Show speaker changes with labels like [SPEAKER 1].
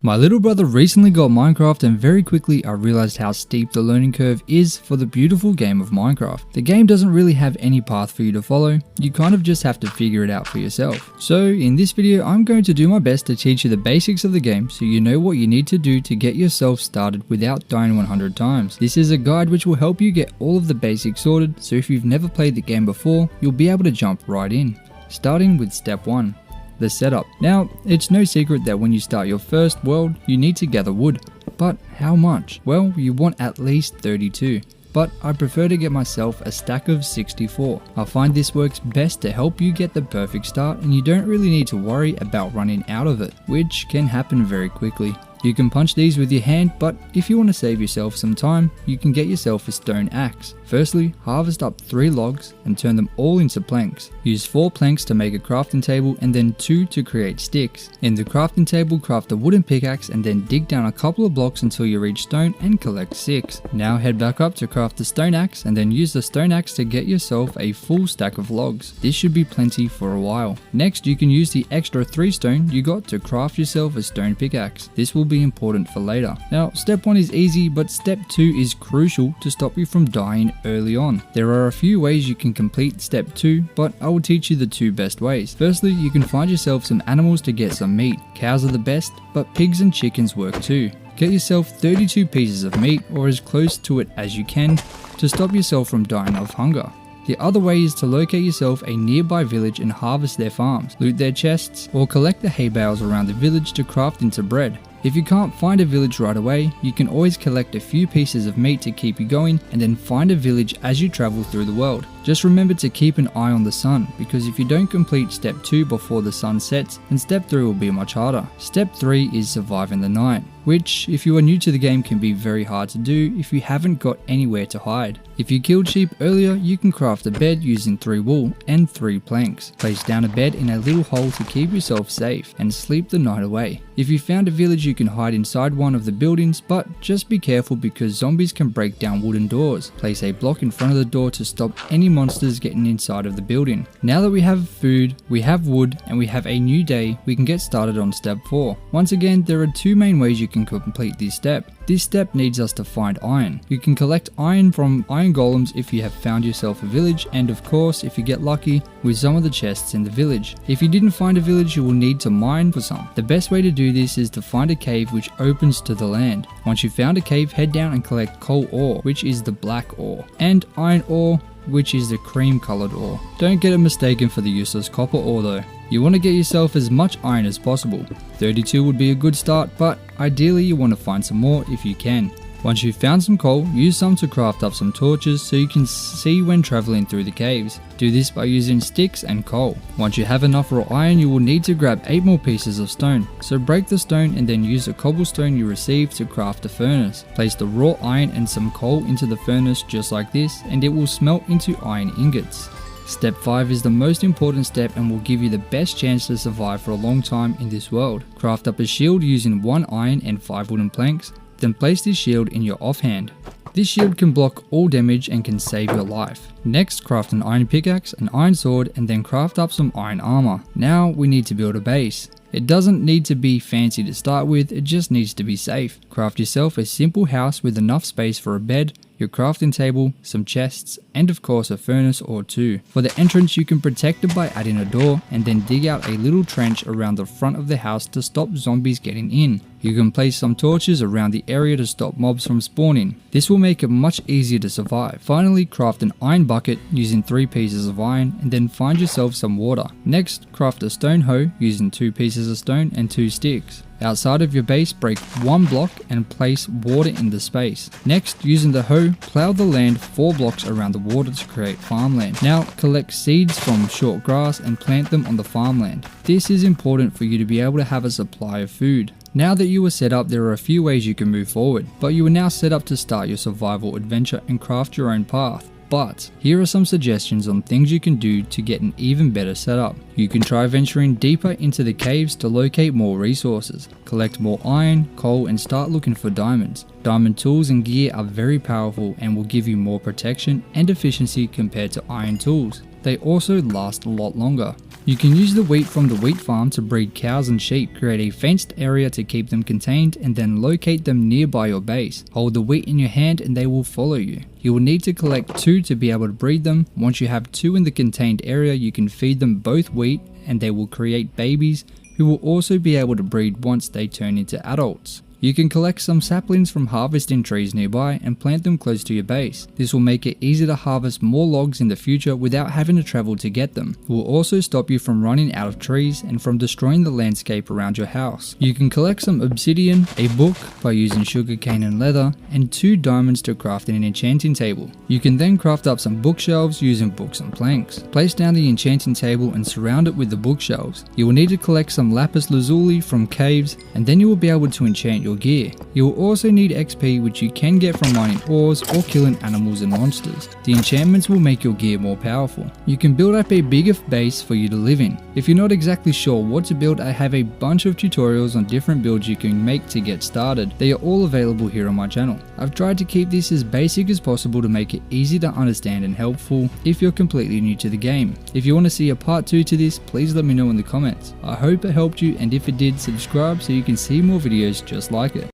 [SPEAKER 1] My little brother recently got Minecraft and very quickly I realized how steep the learning curve is for the beautiful game of Minecraft. The game doesn't really have any path for you to follow, you kind of just have to figure it out for yourself. So in this video I'm going to do my best to teach you the basics of the game so you know what you need to do to get yourself started without dying 100 times. This is a guide which will help you get all of the basics sorted, so if you've never played the game before, you'll be able to jump right in. Starting with step 1. The setup. Now, it's no secret that when you start your first world, you need to gather wood. But how much? Well, you want at least 32. But I prefer to get myself a stack of 64. I find this works best to help you get the perfect start and you don't really need to worry about running out of it, which can happen very quickly. You can punch these with your hand, but if you want to save yourself some time, you can get yourself a stone axe. Firstly, harvest up 3 logs and turn them all into planks. Use 4 planks to make a crafting table and then 2 to create sticks. In the crafting table, craft a wooden pickaxe and then dig down a couple of blocks until you reach stone and collect 6. Now head back up to craft the stone axe and then use the stone axe to get yourself a full stack of logs. This should be plenty for a while. Next, you can use the extra 3 stone you got to craft yourself a stone pickaxe. This will be important for later. Now, step 1 is easy, but step 2 is crucial to stop you from dying early on. There are a few ways you can complete step 2, but I will teach you the 2 best ways. Firstly, you can find yourself some animals to get some meat. Cows are the best, but pigs and chickens work too. Get yourself 32 pieces of meat or as close to it as you can to stop yourself from dying of hunger. The other way is to locate yourself a nearby village and harvest their farms, loot their chests, or collect the hay bales around the village to craft into bread. If you can't find a village right away, you can always collect a few pieces of meat to keep you going and then find a village as you travel through the world. Just remember to keep an eye on the sun, because if you don't complete step 2 before the sun sets, then step 3 will be much harder. Step 3 is surviving the night, which if you are new to the game can be very hard to do if you haven't got anywhere to hide. If you killed sheep earlier, you can craft a bed using 3 wool and 3 planks. Place down a bed in a little hole to keep yourself safe and sleep the night away. If you found a village, you can hide inside one of the buildings, but just be careful because zombies can break down wooden doors. Place a block in front of the door to stop any monsters getting inside of the building. Now that we have food, we have wood, and we have a new day, we can get started on step 4. Once again, there are 2 main ways you can complete this step. This step needs us to find iron. You can collect iron from iron golems if you have found yourself a village, and of course if you get lucky with some of the chests in the village. If you didn't find a village, you will need to mine for some. The best way to do this is to find a cave which opens to the land. Once you've found a cave, head down and collect coal ore, which is the black ore, and iron ore, which is the cream colored ore. Don't get it mistaken for the useless copper ore though. You want to get yourself as much iron as possible. 32 would be a good start, but ideally you want to find some more if you can. Once you've found some coal, use some to craft up some torches so you can see when traveling through the caves. Do this by using sticks and coal. Once you have enough raw iron, you will need to grab 8 more pieces of stone. So break the stone and then use the cobblestone you received to craft a furnace. Place the raw iron and some coal into the furnace just like this, and it will smelt into iron ingots. Step 5 is the most important step and will give you the best chance to survive for a long time in this world. Craft up a shield using 1 iron and 5 wooden planks. Then place this shield in your offhand. This shield can block all damage and can save your life. Next, craft an iron pickaxe, an iron sword, and then craft up some iron armor. Now we need to build a base. It doesn't need to be fancy to start with, it just needs to be safe. Craft yourself a simple house with enough space for a bed, your crafting table, some chests, and of course a furnace or 2. For the entrance, you can protect it by adding a door and then dig out a little trench around the front of the house to stop zombies getting in. You can place some torches around the area to stop mobs from spawning. This will make it much easier to survive. Finally, craft an iron bucket using 3 pieces of iron and then find yourself some water. Next, craft a stone hoe using 2 pieces of stone and 2 sticks. Outside of your base, break 1 block and place water in the space. Next, using the hoe, plow the land 4 blocks around the water to create farmland. Now, collect seeds from short grass and plant them on the farmland. This is important for you to be able to have a supply of food. Now that you are set up, there are a few ways you can move forward, but you are now set up to start your survival adventure and craft your own path. But here are some suggestions on things you can do to get an even better setup. You can try venturing deeper into the caves to locate more resources. Collect more iron, coal, and start looking for diamonds. Diamond tools and gear are very powerful and will give you more protection and efficiency compared to iron tools. They also last a lot longer. You can use the wheat from the wheat farm to breed cows and sheep, create a fenced area to keep them contained, and then locate them nearby your base. Hold the wheat in your hand and they will follow you. You will need to collect 2 to be able to breed them. Once you have 2 in the contained area, you can feed them both wheat and they will create babies who will also be able to breed once they turn into adults. You can collect some saplings from harvesting trees nearby and plant them close to your base. This will make it easy to harvest more logs in the future without having to travel to get them. It will also stop you from running out of trees and from destroying the landscape around your house. You can collect some obsidian, a book by using sugarcane and leather, and 2 diamonds to craft an enchanting table. You can then craft up some bookshelves using books and planks. Place down the enchanting table and surround it with the bookshelves. You will need to collect some lapis lazuli from caves, and then you will be able to enchant your gear. You will also need XP, which you can get from mining ores or killing animals and monsters. The enchantments will make your gear more powerful. You can build up a bigger base for you to live in. If you're not exactly sure what to build, I have a bunch of tutorials on different builds you can make to get started. They are all available here on my channel. I've tried to keep this as basic as possible to make it easy to understand and helpful if you're completely new to the game. If you want to see a part 2 to this, please let me know in the comments. I hope it helped you, and if it did, subscribe so you can see more videos just like it.